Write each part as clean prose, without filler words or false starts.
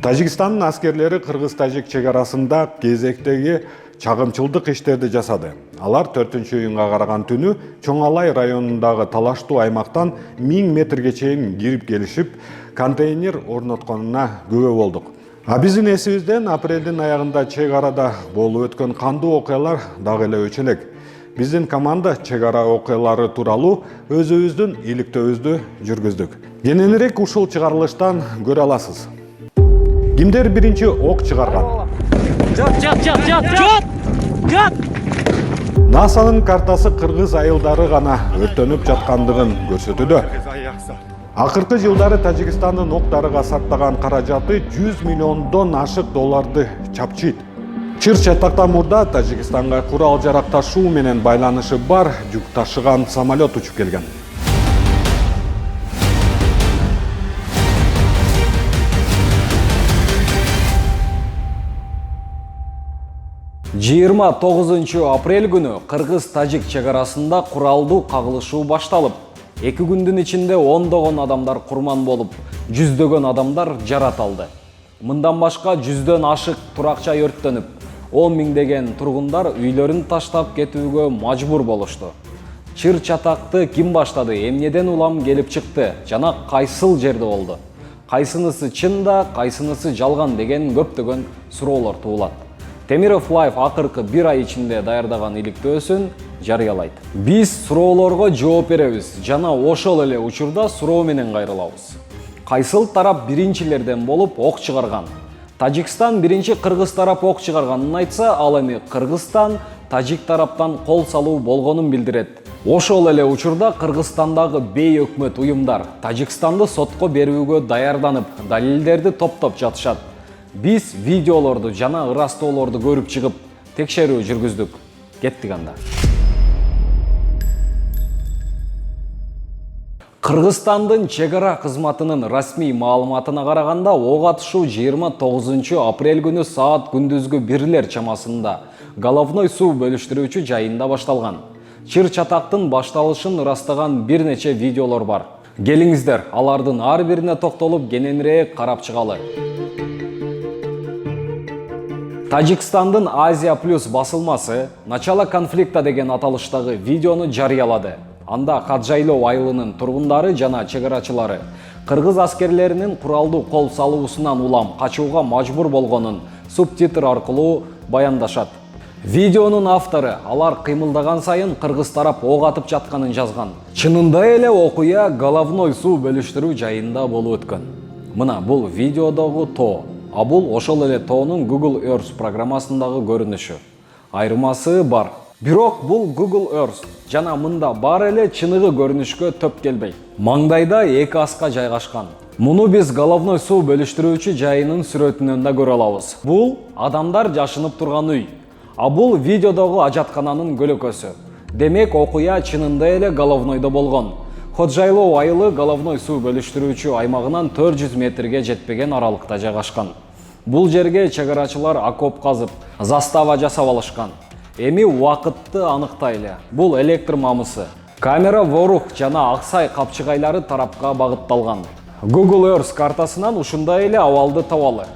Тажикстандын аскерлери кыргыз-тажик чегарасында кезектеги чагымчылдык иштерди жасады. Алар 4-июнга караган түнү Чоңалай районундагы талаштуу аймактан 1000 метрге чейин кирип келишип, контейнер орнотконуна күбө болдук. А биздин эсибизден апрелдин аягында чегарада болуп өткөн кандуу окуялар дагы эле өчө элек. Биздин команда чегара окуялары тууралуу өзүбүздүн иликтөөбүздү жүргүздүк. Кененирээк ушул чыгарылыштан көрө аласыз. Кимдер биринчи ок чыгарган? Жат! НАСАнын картасы кыргыз айылдары гана өртөнүп жаткандыгын көрсөтүүдө. Акыркы жылдары Тажикстандын октарыга сактаган каражаты 100 миллиондон ашык долларды чапчыйт. Чыр-чатактан мурда Тажикстанга курал жарак ташуу менен байланышы бар жүк ташыган самолет учуп келген. Жыйырма 9 апрель күнү кыргыз-тажик чегарасында куралдуу кагылышуу башталып, 2 күндүн ичинде ондогон адамдар курман болуп, жүздөгөн адамдар жарат алды. Мындан башка жүздөн ашык турак-жай өрттөнүп, 10 миңдеген тургундар үйлөрүн таштап кетүүгө мажбур болушту. Чыр-чатакты ким баштады, эмнеден улам келип чыкты жана кайсыл жерде болду? Кайсынысы чында, кайсынысы жалган деген көптөгөн суроолор туулат. Темиров Лайф акыркы 1 ай ичинде даярдаган иликтөөсүн жарыялайт. Биз суроолорго жооп беребиз жана ошол эле учурда суроо менен кайрылабыз. Кайсыл тарап биринчилерден болуп ок чыгарган? Тажикстан биринчи, кыргыз тарап ок чыгарганын айтса, ал эми Кыргызстан тажик тараптан кол салуу болгонун билдирет. Ошол эле учурда Кыргызстандагы бейөкмөт уюмдар Тажикстанды сотко берүүгө даярданып, далилдерди топтоп жатышат. Биз видеолорду жана ырастоолорду көрүп чыгып, текшерүү жүргүздүк. Кеттик анда. Кыргызстандын чегара кызматынын расмий маалыматына караганда, ок атышуу 29 апрель күнү саат күндүзгү 1-лер чамасында головной суу бөлүштүрүүчү жайында башталган. Чыр-чатактын башталышын ырастаган бир нече видеолор бар. Келиңиздер, алардын ар бирине токтолуп кененирээк карап чыгалы. Тажикстандын Азия Плюс басылмасы «Начало конфликта» деген аталыштагы видеону жарыялады. Анда Хаджайлоо айылынын тургундары жана чегарачылары кыргыз аскерлеринин куралдуу кол салуусунан улам качууга мажбур болгонун субтитр аркылуу баяндашат. Видеонун автору алар кыймылдаган сайын кыргыз тарап ок атып жатканын жазган. Чынында эле окуя головной суу бөлүштүрүү жайында болуп өткөн. Мына бул видеодогу тоо. А бул ошол эле тоонун Google Earth программасындагы көрүнүшү. Айырмасы бар. Бирок бул Google Earth жана мында бар эле чыныгы көрүнүшкө төп келбейт. Маңдайда 2 аска жайгашкан. Муну биз головной суу бөлүштүрүүчү жайынын сүрөтүнөн да көрө алабыз. Бул адамдар жашынып турган үй. А бул видеодогу ажаткананын көлөкөсү. Демек окуя чынында эле головнойдо болгон. Хаджайлоо айылы головной суу бөлүштүрүүчү аймагынан 400 метрге жетпеген аралыкта жайгашкан. Бул жерге чегарачылар окоп казып, застава жасап алышкан. Эми убакытты аныктайлы. Бул электр мамысы. Камера Ворух жана Аксай капчыгайлары тарапка багытталган. Google Earth картасынан ушундай эле абалды табалы.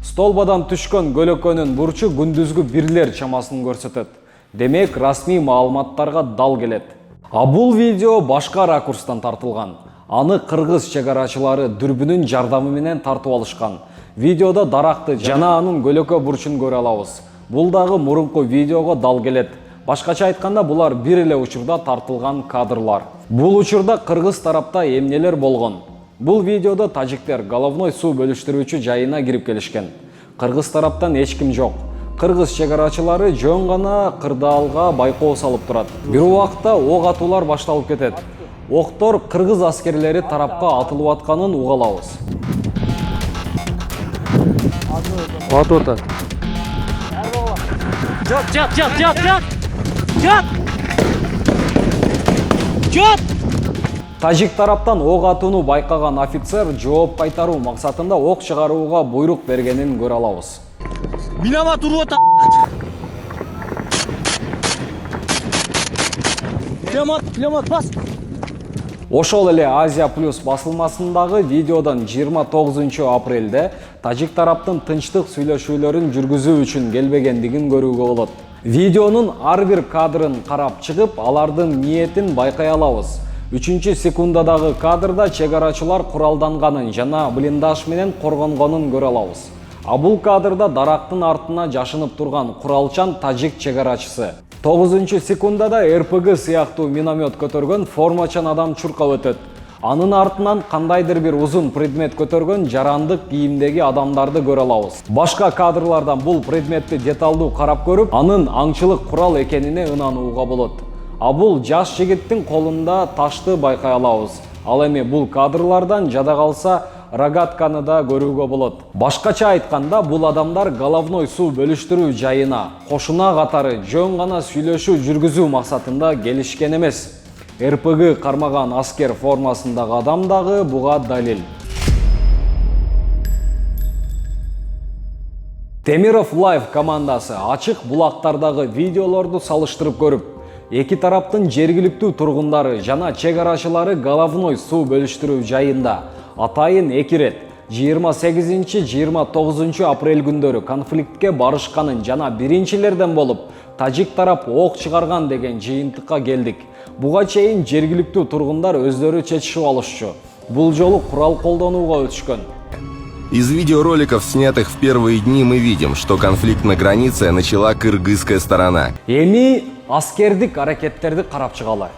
Столбадан түшкөн көлөкөнүн бурчу күндүзгү 1-лер чамасын көрсөтөт. Демек расмий маалыматтарга дал келет. А бул видео башка ракурстан тартылган. Аны кыргыз чегарачылары дүрбүнүн жардамы менен тартып алышкан. Видеодо даракты жана анын көлөкө бурчун көрө алабыз. Бул дагы мурунку видеого дал келет. Башкача айтканда, булар бир эле учурда тартылган кадрлар. Бул учурда кыргыз тарапта эмнелер болгон? Бул видеодо тажиктер головной суу бөлүштүрүүчү жайына кирип келишкен. Кыргыз тараптан эч ким жок. Кыргыз чегарачылары жөн гана кырдаалга байкоо салып турат. Бир убакта ок атуулар башталып кетет. Октор кыргыз аскерлери тарапка атылып атканын уга алабыз. Атып атат. Жат! Тажик тараптан ок атууну байкаган офицер жооп кайтаруу максатында ок чыгарууга буйрук бергенин көрө алабыз. Миномат уруп атат. Пулемат бас. Ошол эле Азия Плюс басылмасындагы видеодон 29 апрелде тажик тараптын тынчтык сүйлөшүүлөрүн жүргүзүү үчүн келбегендигин көрүүгө болот. Видеонун ар бир кадрын карап чыгып, алардын ниетин байкай алабыз. 3-секундадагы кадрда чегарачылар куралданганын жана блиндаж менен коргонгонун көрө алабыз. А бул кадрда дарактын артына жашынып турган куралчан тажик чегарачысы. 9-секундада РПГ сыяктуу миномет көтөргөн формачан адам чуркап өтөт. Анын артынан кандайдыр бир узун предмет көтөргөн жарандык кийимдеги адамдарды көрө алабыз. Башка кадрлардан бул предметти деталдуу карап көрүп, анын аңчылык курал экенине ынанууга болот. А бул жаш жигиттин колунда ташты байкай алабыз. Ал эми бул кадрлардан жада калса рогатканы да көрүүгө болот. Башкача айтканда, бул адамдар головной суу бөлүштүрүү жайына кошуна катары жөн гана сүйлөшүү жүргүзүү максатында келишкен эмес. РПГ кармаган аскер формасындагы адам дагы буга далил. Темиров Live командасы ачык булактардагы видеолорду салыштырып көрүп, эки тараптын жергиликтүү тургундары жана чегарачылары головной суу бөлүштүрүү жайында атайын 2 рет 28-29 апрель күндөрү конфликтке барышканын жана биринчилерден болуп тажик тарап ок чыгарган деген жыйынтыкка келдик. Буга чейин жергиликтүү тургундар өздөрү чечишип алышчу. Бул жолу курал колдонууга өтүшкөн. Из видеороликов, снятых в первые дни, мы видим, что конфликт на границе начала кыргызская сторона. Эми аскердик аракеттерди карап чыгалы.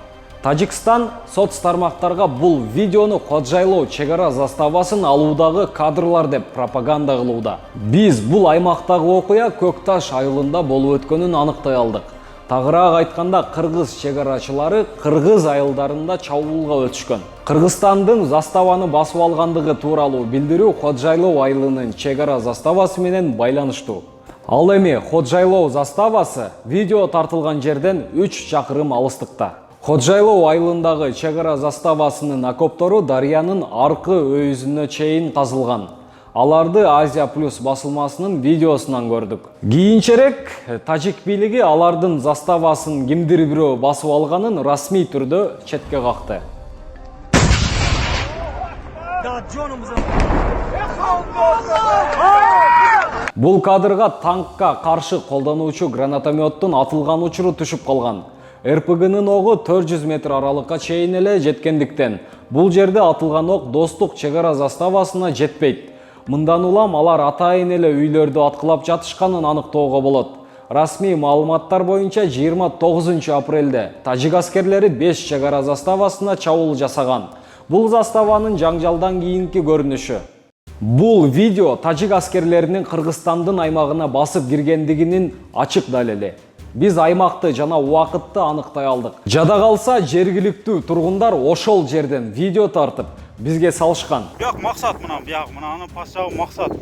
Тажикстан соц тармактарга бул видеону Коджайлоо чегара заставасын алуудагы кадрлар деп пропаганда кылууда. Биз бул аймактагы окуя Көкташ айылында болуп өткөнүн аныктай алдык. Тагыраак айтканда, кыргыз чегарачылары кыргыз айылдарында чабуулга өтүшкөн. Кыргызстандын заставаны басып алгандыгы тууралуу билдирүү Коджайлоо айылынын чегара заставасы менен байланыштуу. Ал эми Коджайлоо заставасы видео тартылган жерден 3 чакырым алыстыкта. Коджайлоо айылындагы чегара заставасынын окоптору дарыянын аркы өйүзүнө чейин казылган. Аларды Азия Плюс басылмасынын видеосунан көрдүк. Кийинчерээк тажик бийлиги алардын заставасын кимдир бирөө басып алганын расмий түрдө четке какты. Бул кадрга танкка каршы колдонуучу гранатометтун атылган учуру түшүп калган. РПГнын огу 400 метр аралыкка чейин эле жеткендиктен, бул жерде атылган ок достук чегара заставасына жетпейт. Мындан улам алар атайын эле үйлөрдү аткылап жатышканын аныктоого болот. Расмий маалыматтар боюнча 29 апрелде тажик аскерлери 5 чегара заставасына чабуул жасаган. Бул заставанын жаңжалдан кийинки көрүнүшү. Бул видео тажик аскерлеринин Кыргызстандын аймагына басып киргендигинин ачык далили. Биз аймакты жана убакытты аныктай алдык. Жада калса жергиликтүү тургундар ошол жерден видео тартып бизге салышкан. Бияк максат мынаны пасчагы максат.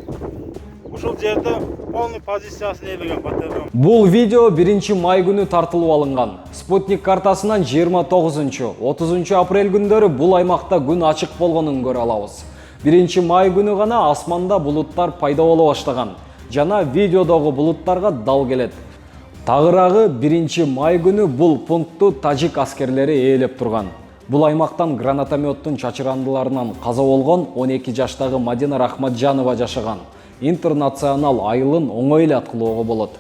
Ошол жерде полный позициясын ээлеген батальон. Бул видео 1-май күнү тартылып алынган. Спутник картасынан 29-30 апрель күндөрү бул аймакта күн ачык болгонун көрө алабыз. 1-май күнү гана асманда булуттар пайда боло баштаган. Жана видеодогу булуттарга дал келет. Тагыраагы 1-май күнү бул пунктту тажик аскерлери ээлеп турган. Бул аймактан гранатометтун чачырандыларынан каза болгон 12 жаштагы Мадина Рахматжанова жашаган. Интернационал айылын оңой эле аткылоого болот.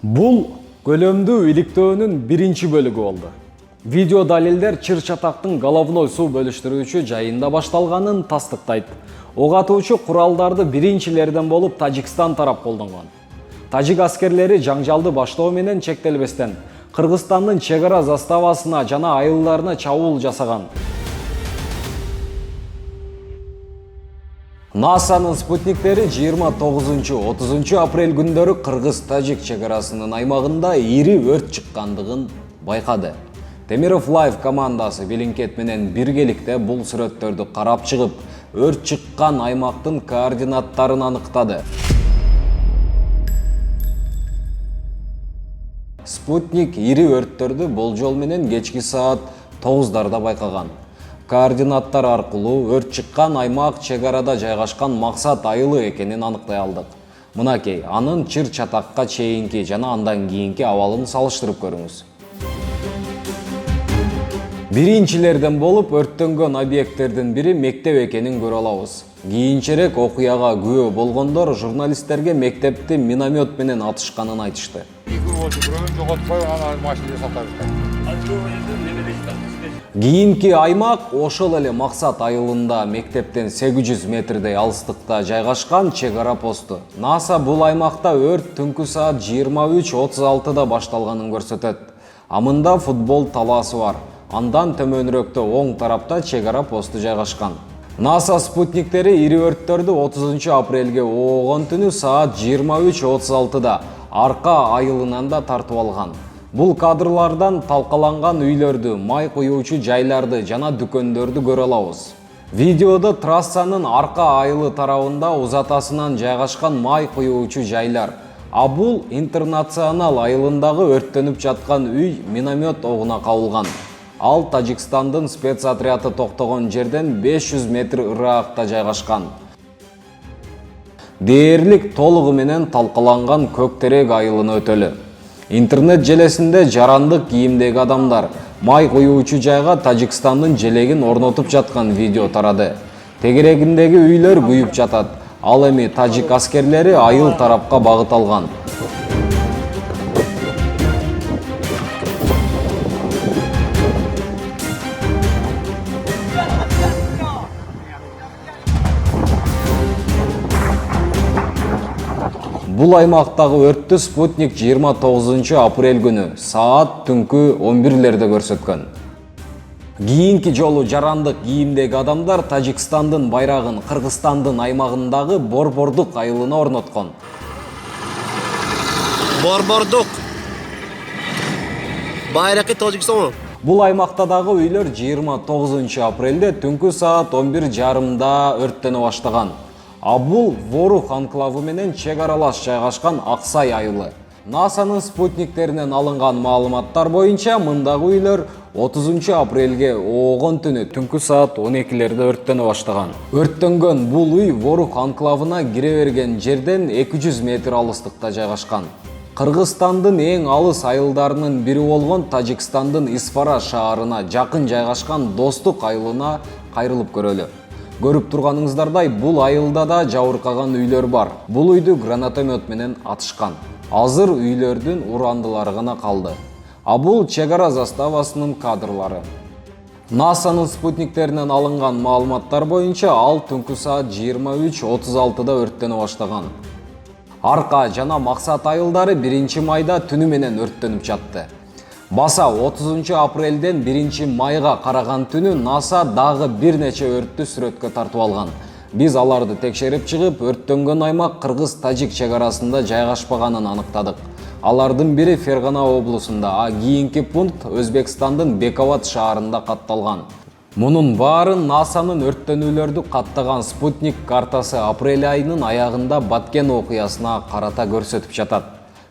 Бул көлөмдүү иликтөөнүн 1-чи бөлүгү болду. Видео далилдер чыр-чатактын головной суу бөлүштүрүүчү жайында башталганын тастыктайт. Ок атуучу куралдарды биринчилерден болуп Тажикстан тарап колдонгон. Тажик аскерлери жаңжалды баштоо менен чектелбестен Кыргызстандын чегара заставасына жана айылдарына чабуул жасаган. НАСАнын спутниктери 29-30 апрель күндөрү Кыргыз-Тажик чегарасынын аймагында ири өрт чыккандыгын байкады. Темиров Live командасы Белинкет менен биргеликте бул сүрөттөрдү карап чыгып, өрт чыккан аймактын координаттарын аныктады. Спутник ири өрттөрдү болжол менен кечки саат 9-дарда байкаган. Координаттар аркылуу өрт чыккан аймак чегарада жайгашкан Максат айылы экенин аныктай алдык. Мынакей, анын чыр-чатакка чейинки жана андан кийинки абалын салыштырып көрүңүз. Биринчилерден болуп өрттөнгөн объекттердин бири мектеп экенин көрө алабыз. Кийинчерээк окуяга күбө болгондор журналисттерге мектепти миномет менен атышканын айтышты. Кийинки аймак ошол эле Максат айылында мектептен 800 метрдей алыстыкта жайгашкан чек ара посту. НАСА бул аймакта өрт түнкү саат 23:36 башталганын көрсөтөт. Амында футбол талаасы бар. Андан төмөнүрөктө оң тарапта чек ара посту жайгашкан. НАСА спутниктери ири өрттөрдү 30 апрелге оогон түнү саат 23:36 арка айылынан да тартып алган. Бул кадрлардан талкаланган үйлөрдү, май куюучу жайларды жана дүкөндөрдү көрө алабыз. Видеодо трассанын арка айылы тарабында узатасынан жайгашкан май куюучу жайлар. А бул Интернационал айылындагы өрттөнүп жаткан үй миномет огуна кабылган. Ал Тажикстандын спецотряды токтогон жерден 500 метр ырыакта жайгашкан. Дээрлик толугу менен талкаланган Көктерек айылын өтөлү. Интернет желесинде жарандык кийимдеги адамдар май куюучу жайга Тажикстандын желегин орнотуп жаткан видео тарады. Тегерегиндеги үйлөр күйүп жатат. Ал эми тажик аскерлери айыл тарапка багыт алган. Бул аймактагы өрттү спутник 29 апрель күнү саат түнкү 11лерде көрсөткөн. Кийинки жолу жарандык кийимдеги адамдар Тажикстандын байрагын Кыргызстандын аймагындагы Борбордук айылына орноткон. Борбордук. Байраки Тажикстан. Бул аймакта дагы үйлөр 29 апрелде түнкү саат 11:30 өрттөнө баштаган. А бул Ворух анклавы менен чек аралаш жайгашкан Аксай айылы. НАСАнын спутниктеринен алынган маалыматтар боюнча мындагы үйлөр 30 апрелге оогон түнү түнкү саат 12лерде өрттөнө баштаган. Өрттөнгөн бул үй Ворух анклавына кире берген жерден 200 метр алыстыкта жайгашкан. Кыргызстандын эң алыс айылдарынын бири болгон Тажикстандын Исфара шаарына жакын жайгашкан Достук айылына кайрылып көрөлү. Көрүп турганыңыздардай, бул айылда да жабыркаган үйлөр бар. Бул үйдү гранатомет менен атышкан. Азыр үйлөрдүн урандылары гана калды. А бул чек ара заставасынын кадрлары. НАСАнын спутниктеринен алынган маалыматтар боюнча ал түнкү саат 23:36 өрттөнө баштаган. Арка жана Максат айылдары 1 майда түнү менен өрттөнүп жатты. Баса 30 апрелден 1 майга караган түнү НАСА дагы бир нече өрттү сүрөткө тартып алган. Биз аларды текшерип чыгып, өрттөнгөн аймак Кыргыз-Тажик чек арасында жайгашпаганын аныктадык. Алардын бири Фергана облусунда, а кийинки пункт Өзбекстандын Бековат шаарында катталган. Мунун баарын НАСАнын өрттөнүүлөрдү каттаган спутник картасы апрель айынын аягында Баткен окуясына карата көрсөтүп жатат.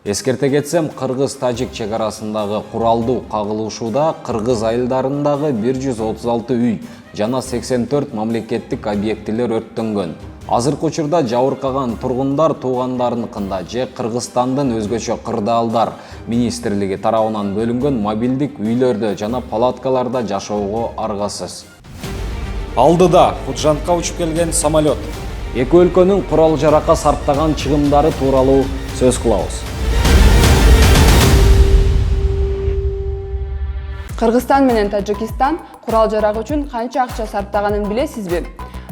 Эскерте кетсем, Кыргыз-Тажик чек арасындагы куралдуу кагылышууда Кыргыз айылдарындагы 136 үй жана 84 мамлекеттик объектилер өрттөнгөн. Азыркы учурда жабыркаган тургундар туугандарыныкында же Кыргызстандын өзгөчө кырдаалдар министрлиги тарабынан бөлүнгөн мобилдик үйлөрдө жана палаткаларда жашоого аргасыз. Алдыда Куджантка учуп келген самолет. Эки өлкөнүн курал жаракка сарптаган чыгымдары тууралуу сөз кылабыз. Кыргызстан менен Тажикстан курал жарак үчүн канча акча сарптаганын билесизби?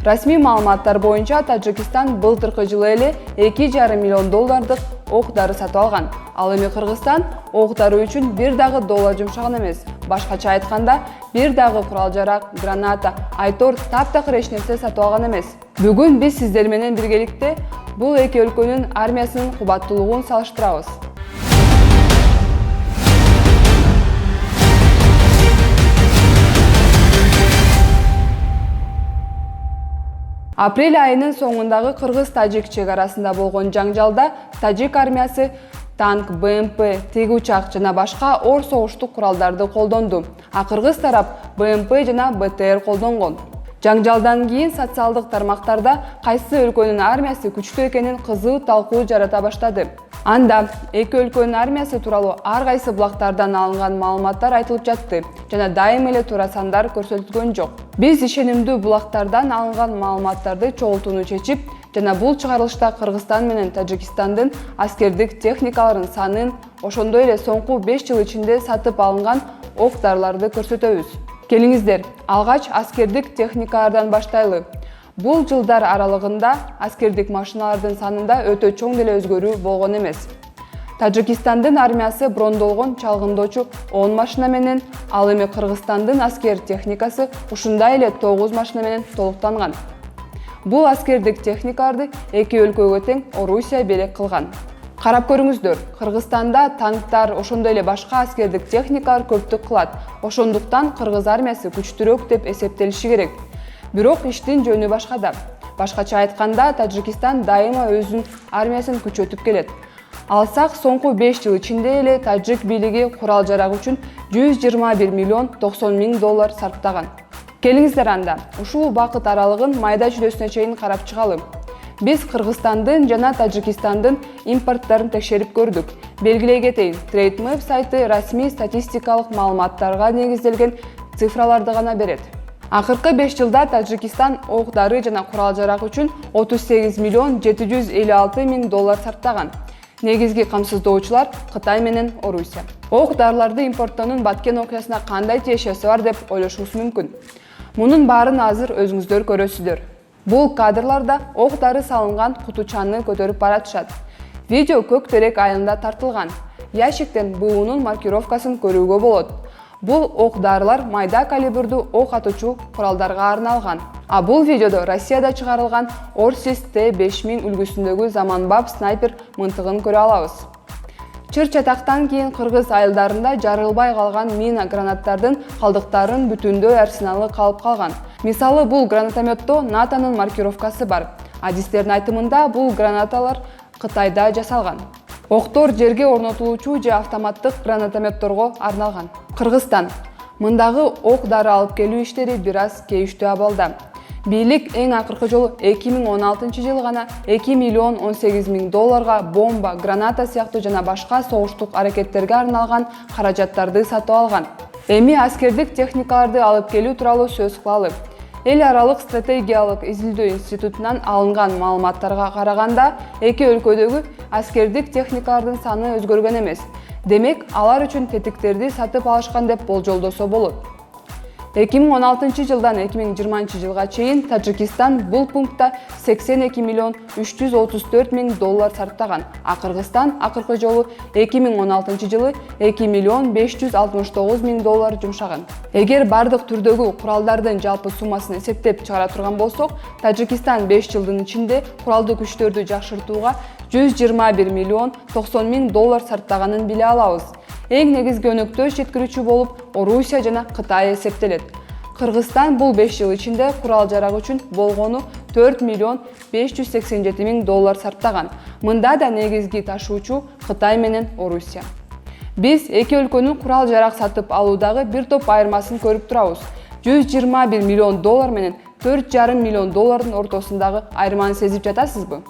Расмий маалыматтар боюнча Тажикстан былтыркы жылы эле 2,5 миллион доллардык ок-дары сатып алган. Ал эми Кыргызстан ок-дары үчүн бир дагы доллар жумшаган эмес. Башкача айтканда, бир дагы курал жарак, граната, айтор, таптакыр эч нерсе сатып алган эмес. Бүгүн биз сиздер менен биргеликте бул эки өлкөнүн армиясынын кубаттуулугун салыштырабыз. Апрель айынын соңундагы Кыргыз-Тажик чек арасында болгон жаңжалда Тажик армиясы танк, БМП, тиги учак жана башка оор согуштук куралдарды колдонду. А Кыргыз тарап БМП жана БТР колдонгон. Жаңжалдан кийин социалдык тармактарда кайсы өлкөнүн армиясы күчтүү экенин кызуу талкуу жарата баштады. Анда эки өлкөнүн армиясы тууралуу ар кайсы булактардан алынган маалыматтар айтылып жатты жана дайым эле туура сандар көрсөтүлгөн жок. Биз ишенимдүү булактардан алынган маалыматтарды чогултууну чечип, жана бул чыгарылышта Кыргызстан менен Тажикстандын аскердик техникаларынын санын, ошондой эле соңку 5 жыл ичинде сатып алынган ок-дарыларды көрсөтөбүз. Келиңиздер, алгач аскердик техникалардан баштайлы. Бул жылдар аралыгында аскердик машиналардын санында өтө чоң деле өзгөрүү болгон эмес. Тажикстандын армиясы брондолгон чалгындоочу 10 машина менен, ал эми Кыргызстандын аскер техникасы ушундай эле 9 машина менен толуктанган. Бул аскердик техникаларды эки өлкөгө тең Орусия белек кылган. Карап көрүңүздөр, Кыргызстанда танктар, ошондой эле башка аскердик техникалар көптүк кылат. Ошондуктан кыргыз армиясы күчтүүрөөк деп эсептелиши керек. Бирок иштин жөнү башкада. Башкача айтканда, Тажикстан дайыма өзүнүн армиясын күчөтүп келет. Алсак, соңку 5 жыл ичинде эле тажик бийлиги курал-жарак үчүн 121 миллион 90 миң доллар сарптаган. Келиңиздер анда, ушул убакыт аралыгын майда чүйрөсүнө чейин карап чыгалы. Биз Кыргызстандын жана Тажикстандын импорттарын текшерип көрдүк. Белгилей кетейин, TradeMap сайты расмий статистикалык маалыматтарга негизделген цифраларды гана берет. Акыркы 5 жылда Тажикстан ок-дары жана курал-жарак үчүн 38 миллион 756 миң доллар сарптаган. Негизги камсыздоочулар Кытай менен Орусия. Ок-дарыларды импорттоонун баткен окуясына кандай тиешеси бар деп ойлошуңуз мүмкүн. Мунун баарын азыр өзүңүздөр көрөсүздөр. Бул кадрларда ок-дары салынган кутучаны көтөрүп баратышат. Видео Көк терек айылында тартылган. Ящиктен буунун маркировкасын көрүүгө болот. Бул ок-дарылар майда калибрдүү ок атуучу куралдарга арналган. А бул видеодо Россияда чыгарылган Орсис Т-5000 үлгүсүндөгү заманбап снайпер мынтыгын көрө алабыз. Чыр-чатактан кийин кыргыз айылдарында жарылбай калган мина гранаттардын калдыктарын бүтүндөй арсеналы калып калган. Мисалы, бул гранатометто НАТОнун маркировкасы бар. Адистердин айтымында бул гранаталар Кытайда жасалган. Октор жерге орнотулуучу же автоматтык гранатометторго арналган. Кыргызстан. Мындагы ок-дары алып келүү иштери бир аз кейиштүү абалда. Бийлик эң акыркы жолу 2016 жылы гана 2 миллион 18 миң долларга бомба, граната сыяктуу жана башка согуштук аракеттерге арналган каражаттарды сатып алган. Эми аскердик техникаларды алып келүү тууралуу сөз кылалы. Эл аралык стратегиялык изилдөө институтунан алынган маалыматтарга караганда, эки өлкөдөгү аскердик техникалардын саны өзгөргөн эмес. Демек, алар үчүн тетиктерди сатып алышкан деп болжолдосо болот. 2016 жылдан 2020 жылга чейин Тажикстан бул пунктта 82 миллион 334 миң доллар сарптаган, а Кыргызстан акыркы жолу 2016 жылы 2 миллион 569 миң доллар жумшаган. Эгер бардык түрдөгү куралдардын жалпы суммасын эсептеп чыгара турган болсок, Тажикстан 5 жылдын ичинде куралдуу күчтөрдү жакшыртууга 121 миллион 90 миң доллар сарптаганын биле алабыз. Эң негизги өнөктөш жеткирүүчү болуп Орусия жана Кытай эсептелет. Кыргызстан бул 5 жыл ичинде курал-жарак үчүн болгону 4 миллион 587 миң доллар сарптаган. Мында да негизги ташуучу Кытай менен Орусия. Биз эки өлкөнүн курал-жарак сатып алуудагы бир топ айырмасын көрүп турабыз. 121 миллион доллар менен 4,5 миллион доллардын ортосундагы айырманы сезип жатасызбы?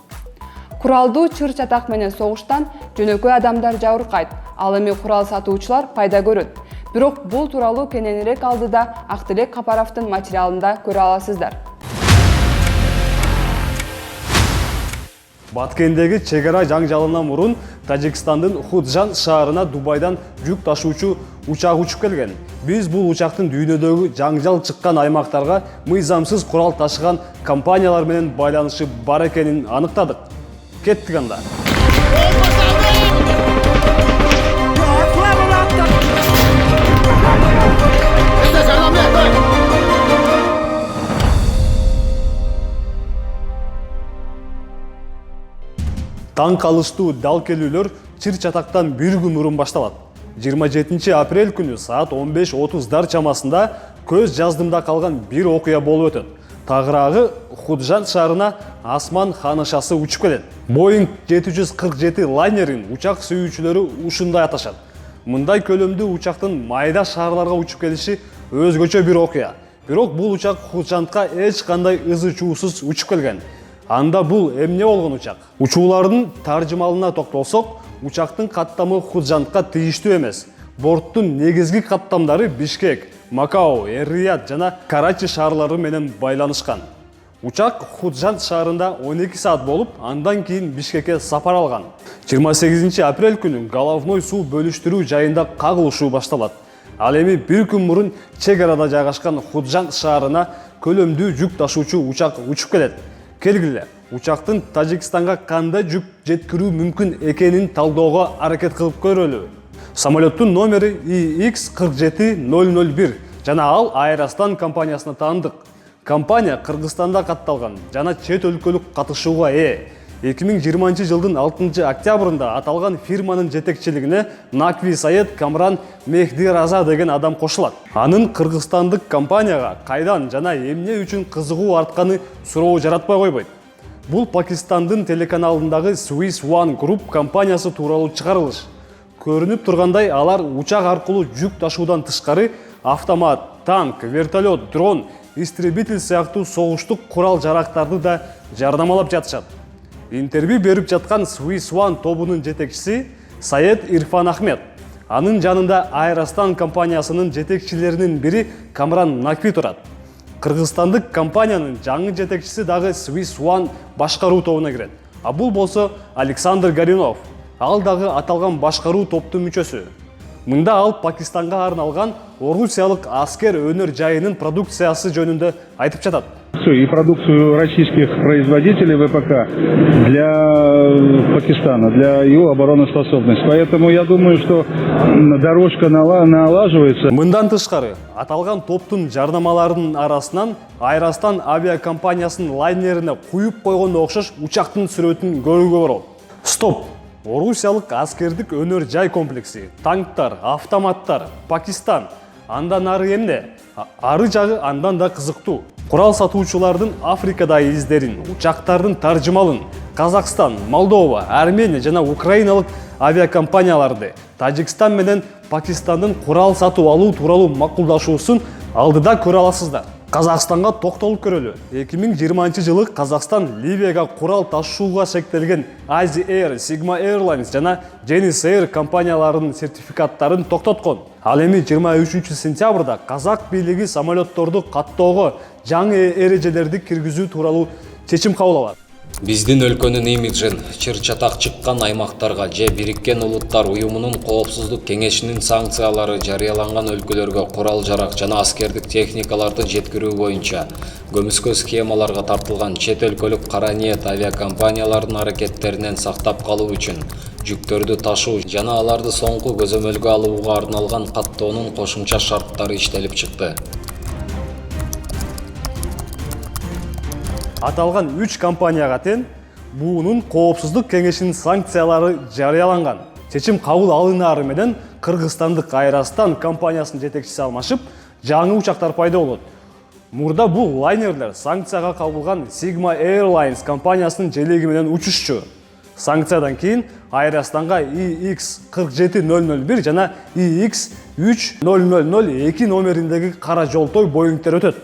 Куралдуу чыр-чатак менен согуштан жөнөкөй адамдар жабыркайт, ал эми курал сатуучулар пайда көрөт. Бирок бул тууралуу кененирээк алдыда Актылек Капаровдун материалында көрө аласыздар. Баткендеги чегара жаңжалынан мурун Тажикстандын Худжан шаарына Дубайдан жүк ташуучу учак учуп келген. Биз бул учактын дүйнөдөгү жаңжал чыккан аймактарга мыйзамсыз курал ташыган компаниялар менен байланышы бар экенин аныктадык. Кеттик анда. Таң калыштуу дал келүүлөр чыр-чатактан бир күн мурун башталат. 27 апрель күнү саат 15:30 чамасында көз жаздымда калган бир окуя болуп өтөт. Тагыраагы Худжан шаарына Асман ханышасы учуп келет. Boeing 747 лайнерин учак сүйүүчүлөрү ушундай аташат. Мындай көлөмдүү учактын майда шаарларга учуп келиши өзгөчө бир окуя. Бирок бул учак Хужантка эч кандай ызы чуусуз учуп келген. Анда бул эмне болгон учак? Учуулардын таржымалына токтолсок, учактын каттамы Хужантка тийиштүү эмес. Борттун негизги каттамдары Бишкек, Макао, Эр-Рияд жана Карачи шаарлары менен байланышкан. Учак Худжант шаарында 12 саат болуп, андан кийин Бишкекке сапар алган. 28 апрель күнү головной суу бөлүштүрүү жайында кагылышуу башталат. Ал эми бир күн мурун чек арада жайгашкан Худжант шаарына көлөмдүү жүк ташуучу учак учуп келет. Келгиле, учактын Тажикстанга кандай жүк жеткирүү мүмкүн экенин талоого аракет кылып көрөлү. Самолеттун номери IX-47001 жана ал Аэростан компаниясына таандык. Компания Кыргызстанда катталган жана чет өлкөлүк катышууга ээ. 2020 жылдын 6 октябрында аталган фирманын жетекчилигине Накви Саед Камран Мехди Раза деген адам кошулат. Анын кыргызстандык компанияга кайдан жана эмне үчүн кызыгуу артканы суроо жаратпай койбойт. Бул Пакистандын телеканалындагы Swiss One Group компаниясы тууралуу чыгарылыш. Көрүнүп тургандай, алар учак аркылуу жүк ташуудан тышкары автомат, танк, вертолет, дрон, истребитель сыяктуу согуштук курал-жарактарды да жардамалап жатышат. Интервью берип жаткан Swiss One тобунун жетекчиси Саед Ирфан Ахмед. Анын жанында Аэростан компаниясынын жетекчилеринин бири Камран Накви турат. Кыргызстандык компаниянын жаңы жетекчиси дагы Swiss One башкаруу тобуна кирет. А бул болсо Александр Горюнов. Ал дагы аталган башкаруу топтун мүчөсү. Мында ал Пакистанга арналган орусиялык аскер өнөр жайынын продукциясы жөнүндө айтып жатат. И продукцию российских производителей ВПК для Пакистана, для его обороноспособности. Поэтому я думаю, что дорожка налаживается. Мындан тышкары, аталган топтун жарнамаларынын арасынан Аэростан авиакомпаниясынын лайнерине куюп койгондо окшош учактын сүрөтүн көрүүгө болот. Стоп! Орусиялык аскердик өнөр жай комплекси, танктар, автоматтар, Пакистан. Андан ары эмне? Ары жагы андан да кызыктуу. Курал сатуучулардын Африкада издерин, учактардын таржымалын Казакстан, Молдова, Армения жана Украиналык авиакомпанияларды Тажикстан менен Пакистандын курал сатуу алуу тууралуу макулдашуусун алдыда көрө аласыздар. Казакстанга токтолуп көрөлү. 2020 жылы Казакстан Ливияга курал ташууга шектелген Azi Air, Sigma Airlines жана Genis Air компанияларынын сертификаттарын токтоткон. Ал эми 23 сентябрда Казак бийлиги самолетторду каттоого жаңы эрежелерди киргизүү тууралуу чечим кабыл алат. Биздин өлкөнүн имиджин чыр-чатак чыккан аймактарга же Бириккен Улуттар Уюмунун Коопсуздук Кеңешинин санкциялары жарыяланган өлкөлөргө курал-жарак жана аскердик техникаларды жеткирүү боюнча көмүскө схемаларга тартылган чет өлкөлүк кара ниет авиакомпаниялардын аракеттеринен сактап калуу үчүн жүктөрдү ташуу жана аларды соңку көзөмөлгө алууга арналган каттоонун кошумча шарттары иштелип чыкты. Аталган 3 компанияга тең буунун Коопсуздук Кеңешинин санкциялары жарыяланган. Чечим кабыл алынаары менен Кыргызстандык Аэростан компаниясынын жетекчиси алмашып, жаңы учактар пайда болот. Мурда бул лайнерлер санкцияга кабылган Sigma Airlines компаниясынын желеги менен учушчу. Санкциядан кийин Аэростанга IX-47001 жана IX-3002 номериндеги кара жолтой боингтер өтөт.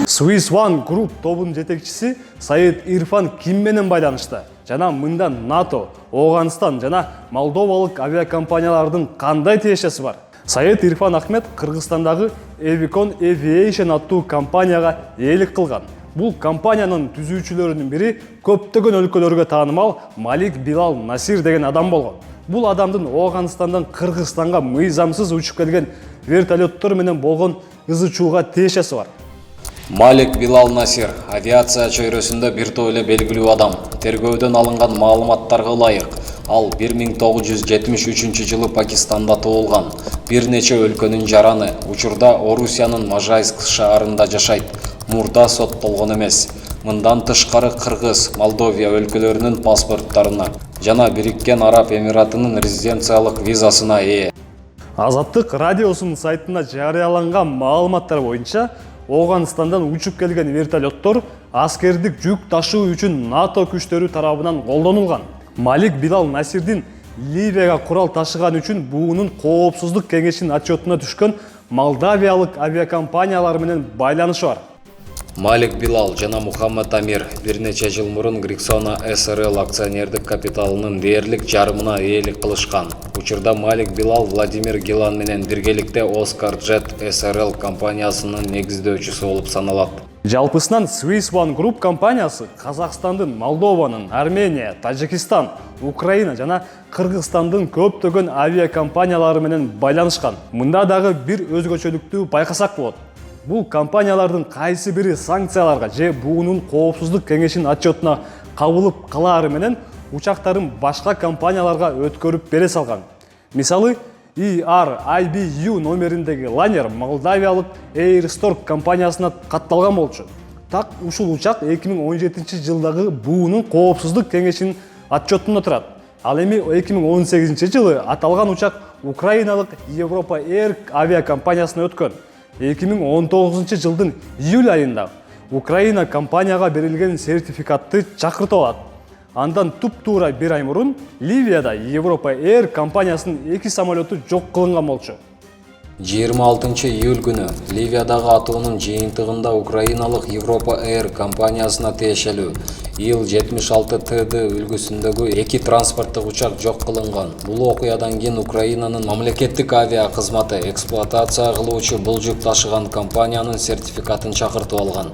Swiss One Group тобунун жетекчиси Саед Ирфан ким менен байланышта? Жана мында НАТО, Оғанстан жана Молдовалык авиакомпаниялардын кандай тиешеси бар? Саед Ирфан Ахмед Кыргызстандагы Evicon Aviation аттуу компанияга ээлик кылган. Бул компаниянын түзүүчүлөрүнүн бири көптөгөн өлкөлөргө таанымал Малик Билал Насир деген адам болгон. Бул адамдын Оғанстандан Кыргызстанга мыйзамсыз учуп келген вертолеттор менен болгон ызы чууга тиешеси бар. Малик Билал Насир авиация чөйрөсүндө бир топ эле белгилүү адам. Тергөөдөн алынган маалыматтарга ылайык, ал 1973 жылы Пакистанда туулган. Бир нече өлкөнүн жараны, учурда Орусиянын Можайск шаарында жашайт. Мурда соттолгон эмес. Мындан тышкары Кыргыз, Молдовия өлкөлөрүнүн паспорттарына жана Бириккен Араб Эмиратынын резиденциялык визасына ээ. Азаттык радиосунун сайтына жарыяланган маалыматтар боюнча Оғанстандан учуп келген вертолеттор аскердик жүк ташуу үчүн НАТО күчтөрү тарабынан колдонулган. Малик Билал Насирдин Ливияга курал ташыган үчүн буунун коопсуздук кеңешинин отчетуна түшкөн молдавиялык авиакомпаниялар менен байланышы бар. Малик Билал жана Мухаммад Амир бир нече жыл мурун Гриксона СРЛ акционердик капиталынын дээрлик жарымына ээлик кылышкан. Учурда Малик Билал Владимир Гилан менен биргеликте Оскар Джет СРЛ компаниясынын негиздөөчүсү болуп саналат. Жалпысынан Swiss One Group компаниясы Казакстандын, Молдованын, Армения, Тажикстан, Украина жана Кыргызстандын көптөгөн авиакомпаниялары менен байланышкан. Мында дагы бир өзгөчөлүктү байкасак болот. Бул компаниялардын кайсы бири санкцияларга же буунун коопсуздук кеңешинин отчетуна кабылып калаары менен учактарын башка компанияларга өткөрүп бере салган. Мисалы, ERIBU номериндеги лайнер молдавиялык Airstork компаниясына катталган болчу. Так ушул учак 2017-жылдагы буунун коопсуздук кеңешинин отчетунда турат. Ал эми 2018-жылы аталган учак украиналык Европа Air авиакомпаниясына өткөн. 2019-жылдын июль айында Украина компанияга берилген сертификатты чакыртып алат. Андан туп-туура бир ай мурун Ливияда Европа Air компаниясынын 2 самолету жок кылынган болчу. 26 июль күнү Ливиядагы атуунун жыйынтыгында украиналык Европа Air компаниясына тиешелүү Ил-76ТД үлгүсүндөгү 2 транспорттук учак жок кылынган. Бул окуядан кийин Украинанын мамлекеттик авиа кызматы эксплуатация кылуучу бул жүк ташыган компаниянын сертификатын чакыртып алган.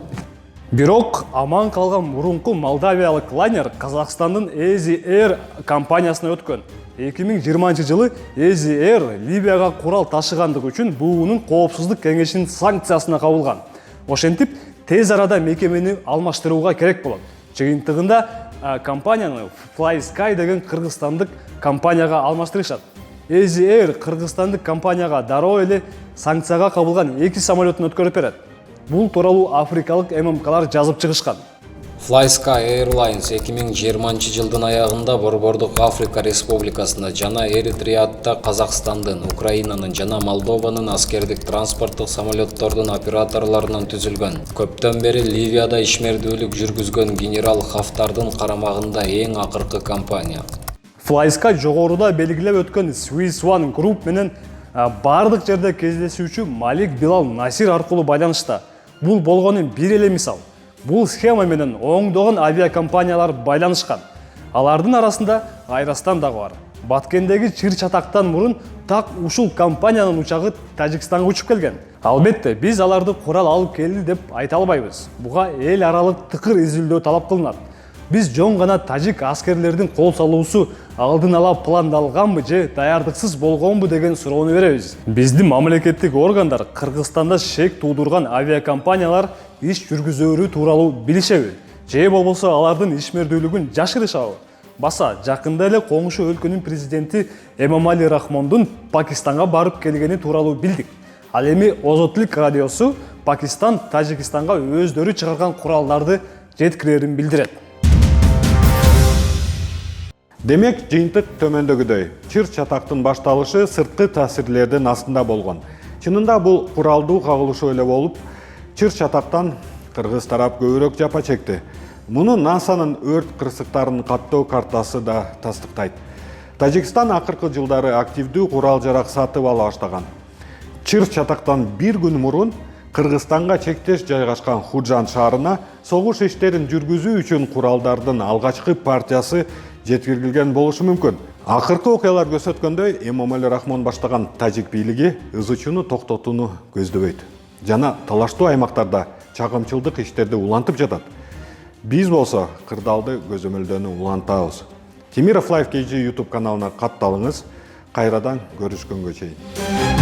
Бирок аман калган мурунку молдавиялык лайнер Казакстандын Easy Air компаниясына өткөн. 2020-жылы Easy Air Ливияга курал ташыгандыгы үчүн буунун коопсуздук кеңешинин санкциясына кабылган. Ошентип, тез арада мекемени алмаштырууга керек болот. Жыйынтыгында компанияны FlySky деген кыргызстандык компанияга алмаштырышат. Easy Air кыргызстандык компанияга дароо эле санкцияга кабылган 2 самолетун өткөрүп берет. Бул тууралуу африкалык ММКлар жазып чыгышкан. FlySky Airlines 2020 жылдын аягында Борбордук Африка Республикасында жана Эритреядда Казакстандын, Украинанын жана Молдованын аскердик транспорттук самолеттордун операторлорунан түзүлгөн. Көптөн бери Ливияда ишмердүүлүк жүргүзгөн генерал Хафтардын карамагында эң акыркы компания. FlySky жогоруда белгилеп өткөн Swiss One Group менен бардык жерде кездешүүчү Малик Билал Насир аркылуу байланышта. Бул болгону бир эле мисал. Бул схема менен оңдогон авиакомпаниялар байланышкан. Алардын арасында Айрастан дагы бар. Баткендеги чыр-чатактан мурун так ушул компаниянын учагы Тажикстанга учуп келген. Албетте, биз аларды курал алып келди деп айта албайбыз. Буга эл аралык тыкыр изилдөө талап кылынат. Биз жон гана тажик аскерлердин кол салуусу алдын ала пландалганбы же даярдыксыз болгонбу деген суроону беребиз. Биздин мамлекеттик органдар Кыргызстанда шек туудурган авиакомпаниялар иш жүргүзөөрү тууралуу билишеби? Же болбосо алардын ишмердүүлүгүн жашырышабы? Баса жакында эле коңшу өлкөнүн президенти Эмомали Рахмондун Пакистанга барып келгени тууралуу билдик. Ал эми Озотлук радиосу Пакистан Тажикстанга өздөрү чыгарган куралдарды жеткирерин билдирет. Демек, жыйынтык төмөндөгүдөй. Чыр-чатактын башталышы сырткы таасирлердин астында болгон. Чынында бул куралдуу кагылышуу эле болуп, чыр-чатактан кыргыз тарап көбүрөөк жапа чекти. Муну НАСАнын өрт кырсыктарын каттоо картасы да тастыктайт. Тажикстан акыркы жылдары активдүү курал-жарак сатып ала баштаган. Чыр-чатактан бир күн мурун Кыргызстанга чектеш жайгашкан Худжан шаарына согуш иштерин жүргүзүү үчүн куралдардын алгачкы партиясы жеткирилген болушу мүмкүн. Акыркы окуялар көрсөткөндөй, Эмомали Рахмон баштаган тажик бийлиги ызычууну токтотууну көздөбөйт. Жана талаштуу аймактарда чагымчылдык иштерди улантып жатат. Биз болсо кырдаалды көзөмөлдөнү улантабыз. Темиров Live KG YouTube каналына катталыңыз. Кайрадан көрүшкөнгө чейин.